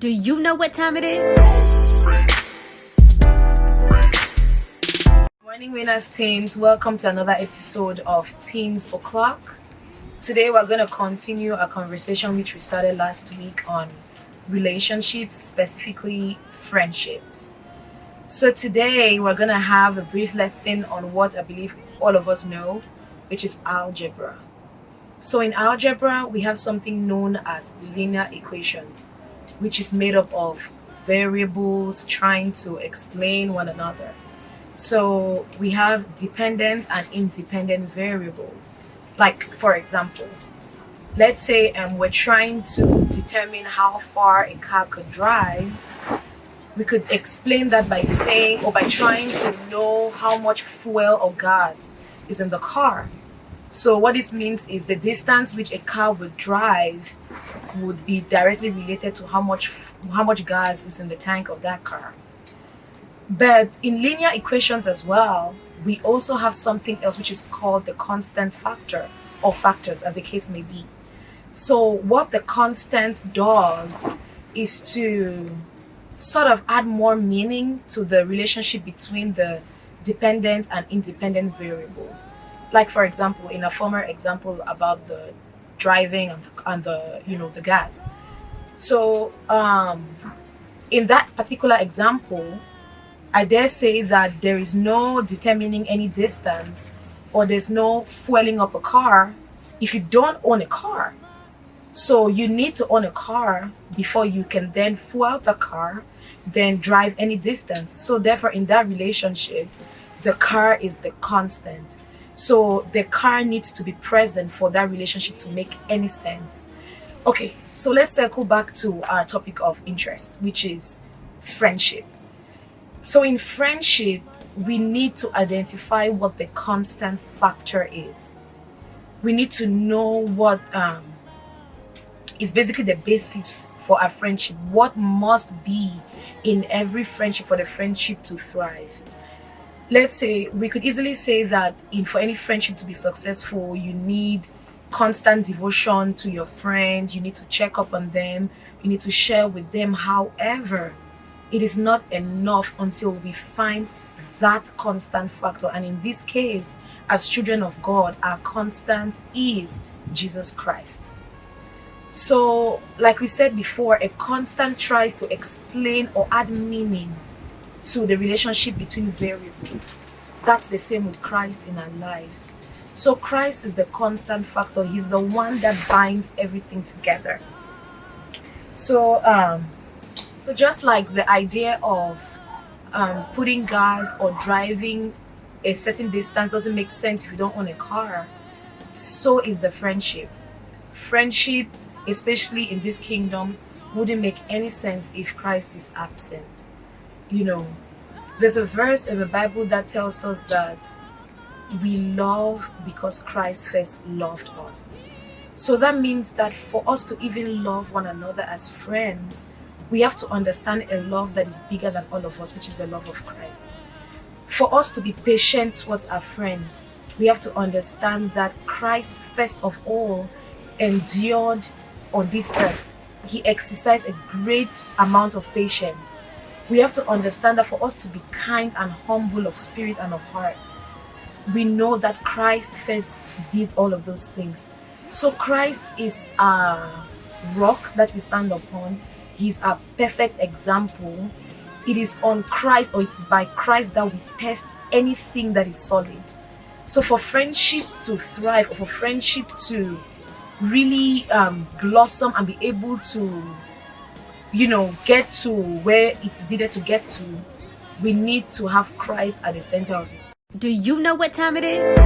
Do you know what time it is? Morning winners teens, welcome to another episode of Teens O'Clock. Today we're going to continue a conversation which we started last week on relationships, specifically friendships. So today we're going to have a brief lesson on what I believe all of us know, which is algebra. So in algebra we have something known as linear equations, which is made up of variables trying to explain one another. So we have dependent and independent variables. Like, for example, let's say we're trying to determine how far a car could drive. We could explain that by saying or by trying to know how much fuel or gas is in the car. So what this means is the distance which a car would drive would be directly related to how much gas is in the tank of that car. But in linear equations as well, we also have something else which is called the constant factor, or factors as the case may be. So what the constant does is to sort of add more meaning to the relationship between the dependent and independent variables. Like, for example, in a former example about the driving and the gas. So in that particular example, I dare say that there is no determining any distance or there's no fueling up a car if you don't own a car. So you need to own a car before you can then fuel the car, then drive any distance. So therefore, in that relationship, the car is the constant. So the car needs to be present for that relationship to make any sense. Okay, so let's circle back to our topic of interest, which is friendship. So in friendship, we need to identify what the constant factor is. We need to know what is basically the basis for a friendship. What must be in every friendship for the friendship to thrive. Let's say we could easily say that for any friendship to be successful, you need constant devotion to your friend. You need to check up on them. You need to share with them. However, it is not enough until we find that constant factor. And in this case, as children of God, our constant is Jesus Christ. So, like we said before, a constant tries to explain or add meaning to the relationship between variables. That's the same with Christ in our lives. So Christ is the constant factor. He's the one that binds everything together. So just like the idea of putting gas or driving a certain distance doesn't make sense if you don't own a car, so is the friendship. Friendship, especially in this kingdom, wouldn't make any sense if Christ is absent. There's a verse in the Bible that tells us that we love because Christ first loved us. So that means that for us to even love one another as friends, we have to understand a love that is bigger than all of us, which is the love of Christ. For us to be patient towards our friends, we have to understand that Christ first of all endured on this earth. He exercised a great amount of patience. We have to understand that for us to be kind and humble of spirit and of heart, we know that Christ first did all of those things. So Christ is a rock that we stand upon. He's a perfect example. It is on Christ, or it is by Christ, that we test anything that is solid. So for friendship to thrive, or for friendship to really blossom and be able to get to where it's needed to get to, we need to have Christ at the center of it. Do you know what time it is?